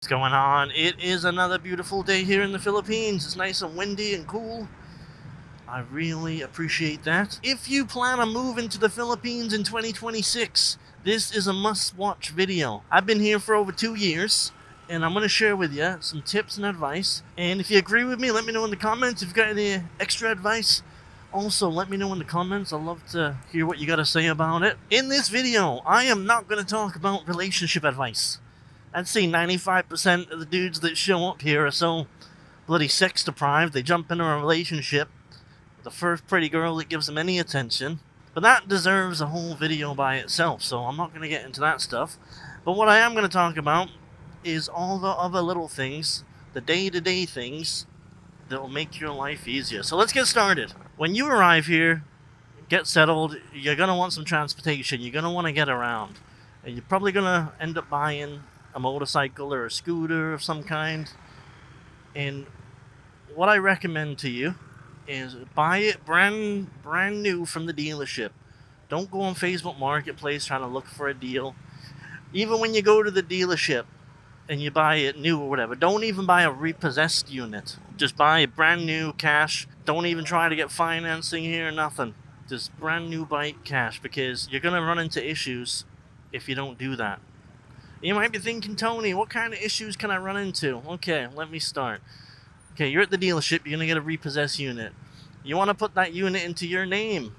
What's going on? It is another beautiful day here in the Philippines. It's nice and windy and cool. I really appreciate that. If you plan on moving to the Philippines in 2026, this is a must watch video. I've been here for over 2 years, and I'm going to share with you some tips and advice. And if you agree with me, let me know in the comments. If you've got any extra advice, also let me know in the comments. I'd love to hear what you got to say about it. In this video, I am not going to talk about relationship advice. I'd say 95% of the dudes that show up here are so bloody sex deprived, they jump into a relationship with the first pretty girl that gives them any attention. But that deserves a whole video by itself, so I'm not going to get into that stuff. But what I am going to talk about is all the other little things, the day-to-day things, that will make your life easier. So let's get started. When you arrive here, get settled, you're going to want some transportation. You're going to want to get around. And you're probably going to end up buying a motorcycle or a scooter of some kind. And what I recommend to you is buy it brand new from the dealership. Don't go on Facebook Marketplace trying to look for a deal. Even when you go to the dealership and you buy it new or whatever, don't even buy a repossessed unit. Just buy it brand new, cash. Don't even try to get financing here, nothing. Just brand new bike, cash, because you're going to run into issues if you don't do that. You might be thinking, Tony, what kind of issues can I run into? Okay, let me start. Okay, you're at the dealership, you're going to get a repossessed unit. You want to put that unit into your name.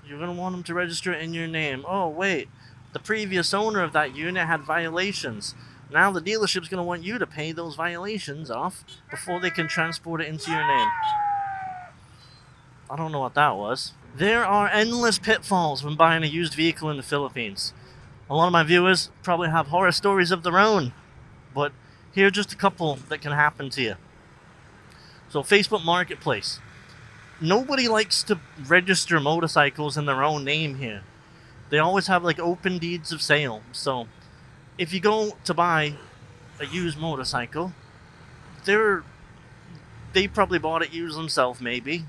You're going to want them to register it in your name. Oh, wait, the previous owner of that unit had violations. Now the dealership's going to want you to pay those violations off before they can transport it into your name. I don't know what that was. There are endless pitfalls when buying a used vehicle in the Philippines. A lot of my viewers probably have horror stories of their own, but here are just a couple that can happen to you. So Facebook Marketplace. Nobody likes to register motorcycles in their own name here. They always have like open deeds of sale. So if you go to buy a used motorcycle, they probably bought it used themselves maybe,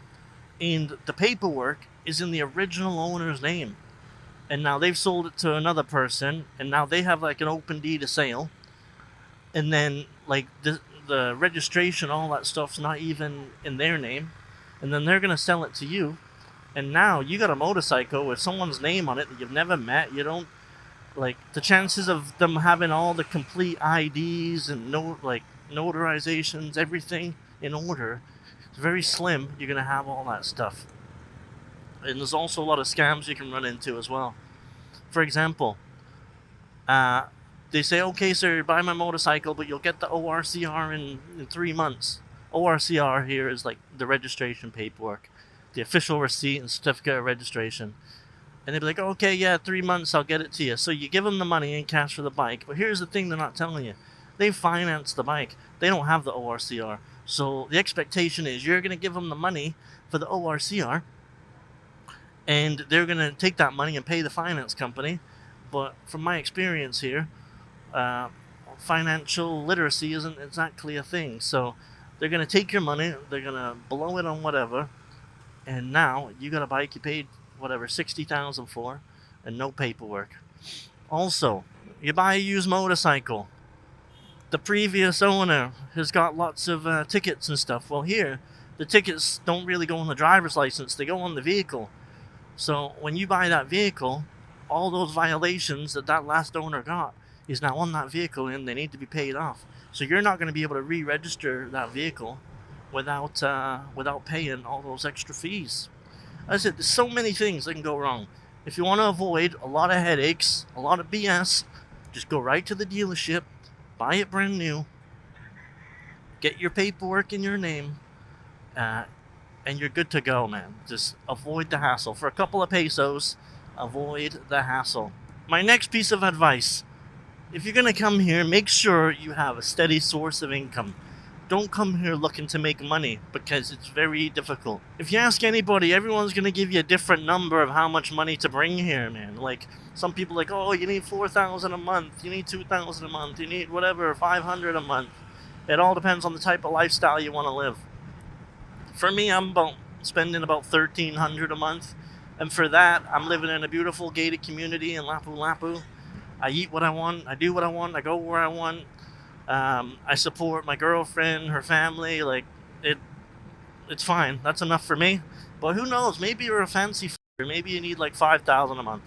and the paperwork is in the original owner's name. And now they've sold it to another person, and now they have like an open deed of sale, and then like the registration, all that stuff's not even in their name, and then they're gonna sell it to you, and now you got a motorcycle with someone's name on it that you've never met. You don't like the chances of them having all the complete IDs and notarizations, everything in order. It's very slim. You're gonna have all that stuff. And there's also a lot of scams you can run into as well. For example, they say, okay, sir, buy my motorcycle, but you'll get the ORCR in 3 months. ORCR here is like the registration paperwork, the official receipt and certificate of registration. And they'd be like, okay, yeah, 3 months, I'll get it to you. So you give them the money in cash for the bike. But here's the thing they're not telling you. They finance the bike. They don't have the ORCR. So the expectation is you're going to give them the money for the ORCR, and they're going to take that money and pay the finance company. But from my experience here, financial literacy isn't exactly a thing. So they're going to take your money, they're going to blow it on whatever, and now you got a bike you paid whatever 60,000 for, and no paperwork. Also, you buy a used motorcycle. The previous owner has got lots of tickets and stuff. Well, here, the tickets don't really go on the driver's license, they go on the vehicle. So when you buy that vehicle, all those violations that last owner got is now on that vehicle, and they need to be paid off. So you're not going to be able to re-register that vehicle without paying all those extra fees. As I said, there's so many things that can go wrong. If you want to avoid a lot of headaches, a lot of BS, just go right to the dealership, buy it brand new, get your paperwork in your name, and you're good to go, man. Just avoid the hassle. For a couple of pesos, avoid the hassle. My next piece of advice: if you're gonna come here, make sure you have a steady source of income. Don't come here looking to make money, because it's very difficult. If you ask anybody, everyone's gonna give you a different number of how much money to bring here, man. Like, some people like, oh, you need 4,000 a month, you need 2,000 a month, you need whatever, 500 a month. It all depends on the type of lifestyle you want to live. For me, I'm spending about 1,300 a month, and for that, I'm living in a beautiful gated community in Lapu-Lapu. I eat what I want, I do what I want, I go where I want. I support my girlfriend, her family. Like it, it's fine. That's enough for me. But who knows? Maybe you're a fancy f***er. Maybe you need like 5,000 a month.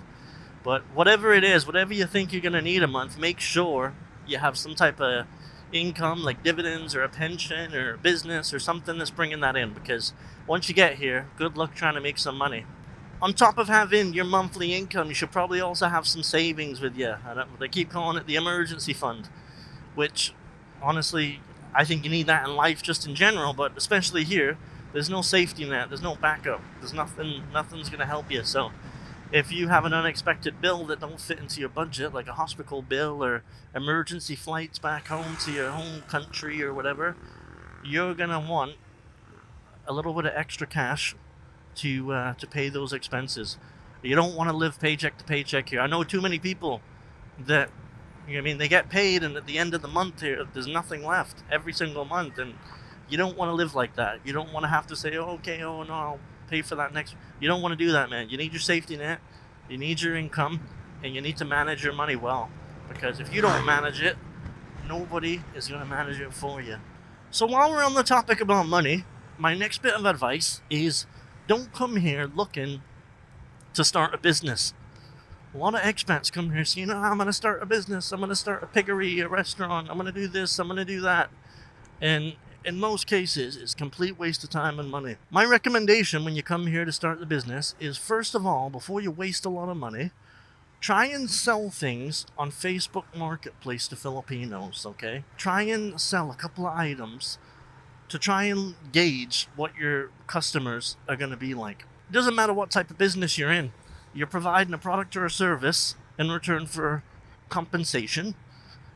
But whatever it is, whatever you think you're gonna need a month, make sure you have some type of income, like dividends or a pension or a business or something that's bringing that in. Because once you get here, good luck trying to make some money. On top of having your monthly income, you should probably also have some savings with you. They keep calling it the emergency fund, which honestly, I think you need that in life just in general, but especially here, there's no safety net, there's no backup, there's nothing's gonna help you. So if you have an unexpected bill that don't fit into your budget, like a hospital bill or emergency flights back home to your home country or whatever, you're gonna want a little bit of extra cash to pay those expenses. You don't want to live paycheck to paycheck here. I know too many people that, I mean, they get paid, and at the end of the month here, there's nothing left every single month, and you don't want to live like that. You don't want to have to say, oh, okay, oh no, I'll pay for that next. You don't want to do that, man. You need your safety net, you need your income, and you need to manage your money well. Because if you don't manage it, nobody is going to manage it for you. So while we're on the topic about money, my next bit of advice is don't come here looking to start a business. A lot of expats come here saying, oh, I'm going to start a business, I'm going to start a piggery, a restaurant, I'm going to do this, I'm going to do that. And in most cases, it's complete waste of time and money. My recommendation when you come here to start the business is, first of all, before you waste a lot of money, try and sell things on Facebook Marketplace to Filipinos, okay? Try and sell a couple of items to try and gauge what your customers are going to be like. It doesn't matter what type of business you're in. You're providing a product or a service in return for compensation,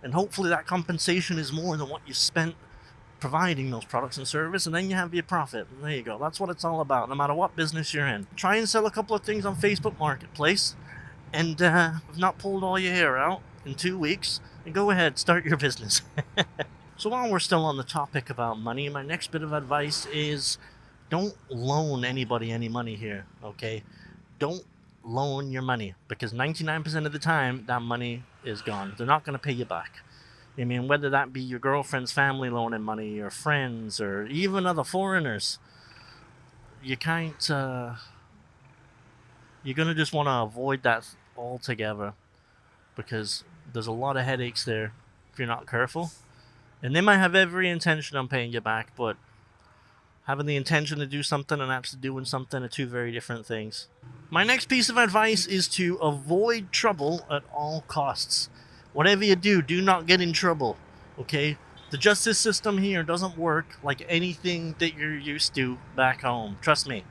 and hopefully that compensation is more than what you spent providing those products and service, and then you have your profit. And there you go. That's what it's all about, no matter what business you're in. Try and sell a couple of things on Facebook Marketplace, and if not pulled all your hair out in 2 weeks, and go ahead, start your business. So while we're still on the topic about money, my next bit of advice is don't loan anybody any money here, okay? Don't loan your money, because 99% of the time, that money is gone. They're not going to pay you back. I mean, whether that be your girlfriend's family loaning money, or friends, or even other foreigners, you can't, you're going to just want to avoid that altogether, because there's a lot of headaches there if you're not careful. And they might have every intention on paying you back, but having the intention to do something and actually doing something are two very different things. My next piece of advice is to avoid trouble at all costs. Whatever you do, do not get in trouble, okay? The justice system here doesn't work like anything that you're used to back home. Trust me,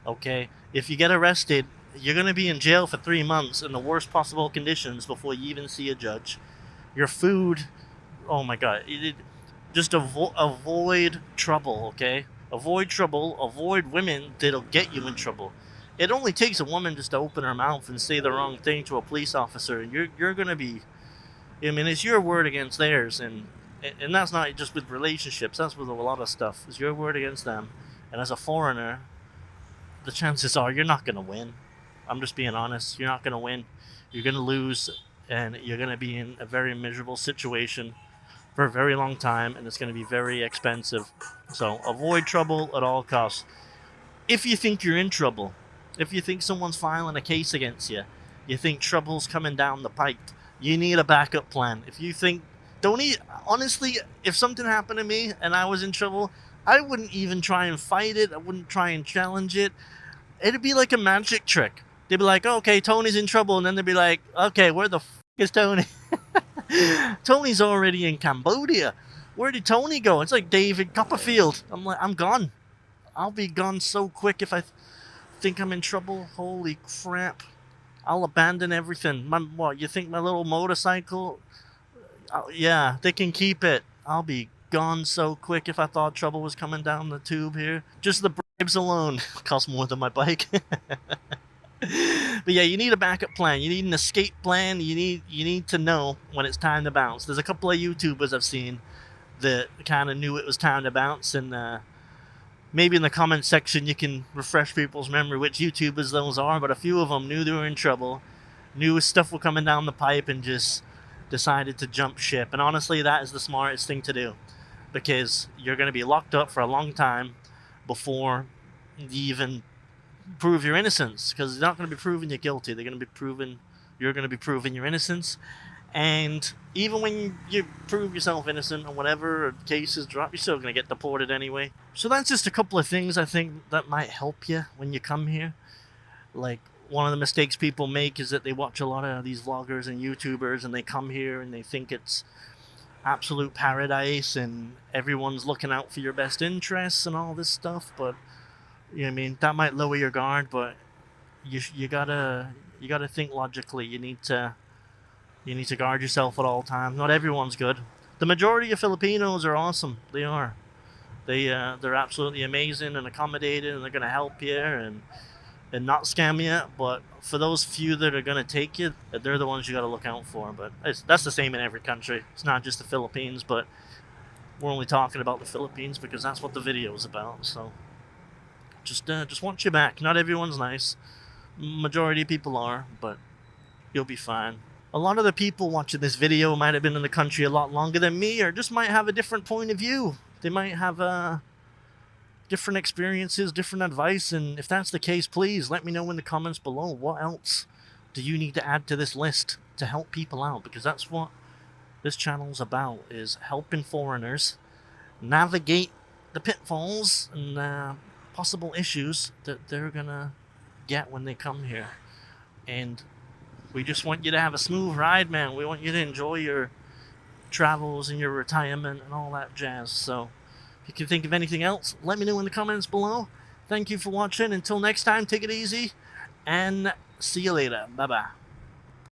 okay? If you get arrested, you're going to be in jail for 3 months in the worst possible conditions before you even see a judge. Your food, oh my god, just avoid trouble, okay? Avoid trouble, avoid women that'll get you in trouble. It only takes a woman just to open her mouth and say the wrong thing to a police officer, and you're gonna be, I mean, it's your word against theirs, and that's not just with relationships, that's with a lot of stuff. It's your word against them, and as a foreigner, the chances are you're not gonna win. I'm just being honest, you're not gonna win. You're gonna lose, and you're gonna be in a very miserable situation for a very long time, and it's going to be very expensive. So avoid trouble at all costs. If you think you're in trouble, if you think someone's filing a case against you, you think trouble's coming down the pipe, you need a backup plan. If you think, honestly, if something happened to me and I was in trouble, I wouldn't even try and fight it. I wouldn't try and challenge it. It'd be like a magic trick. They'd be like, okay, Tony's in trouble, and then they'd be like, okay, where the f*** is Tony? Tony's already in Cambodia. Where did Tony go? It's like David Copperfield. I'm gone. I'll be gone so quick if I think I'm in trouble. Holy crap. I'll abandon everything. What, you think my little motorcycle? Yeah, they can keep it. I'll be gone so quick if I thought trouble was coming down the tube here. Just the bribes alone cost more than my bike. But yeah, you need a backup plan. You need an escape plan. You need to know when it's time to bounce. There's a couple of YouTubers I've seen that kind of knew it was time to bounce, and maybe in the comment section you can refresh people's memory which YouTubers those are. But a few of them knew they were in trouble, knew stuff was coming down the pipe, and just decided to jump ship. And honestly, that is the smartest thing to do, because you're going to be locked up for a long time before you even prove your innocence, because they're not going to be proving you're guilty. They're going to be proving you're going to be proving your innocence. And even when you prove yourself innocent or whatever, or cases drop, you're still going to get deported anyway. So that's just a couple of things I think that might help you when you come here. Like, one of the mistakes people make is that they watch a lot of these vloggers and YouTubers, and they come here and they think it's absolute paradise and everyone's looking out for your best interests and all this stuff. But you know what I mean, that might lower your guard, but you gotta think logically. You need to guard yourself at all times. Not everyone's good. The majority of Filipinos are awesome. They are. They're absolutely amazing and accommodating, and they're gonna help you and not scam you. But for those few that are gonna take you, they're the ones you gotta look out for. But that's the same in every country. It's not just the Philippines, but we're only talking about the Philippines because that's what the video is about. So just watch your back. Not everyone's nice. Majority of people are, but you'll be fine. A lot of the people watching this video might have been in the country a lot longer than me, or just might have a different point of view. They might have different experiences, different advice, and if that's the case, please let me know in the comments below. What else do you need to add to this list to help people out? Because that's what this channel's about, is helping foreigners navigate the pitfalls and possible issues that they're gonna get when they come here. And we just want you to have a smooth ride, man. We want you to enjoy your travels and your retirement and all that jazz. So if you can think of anything else, let me know in the comments below. Thank you for watching. Until next time, take it easy and see you later. Bye bye.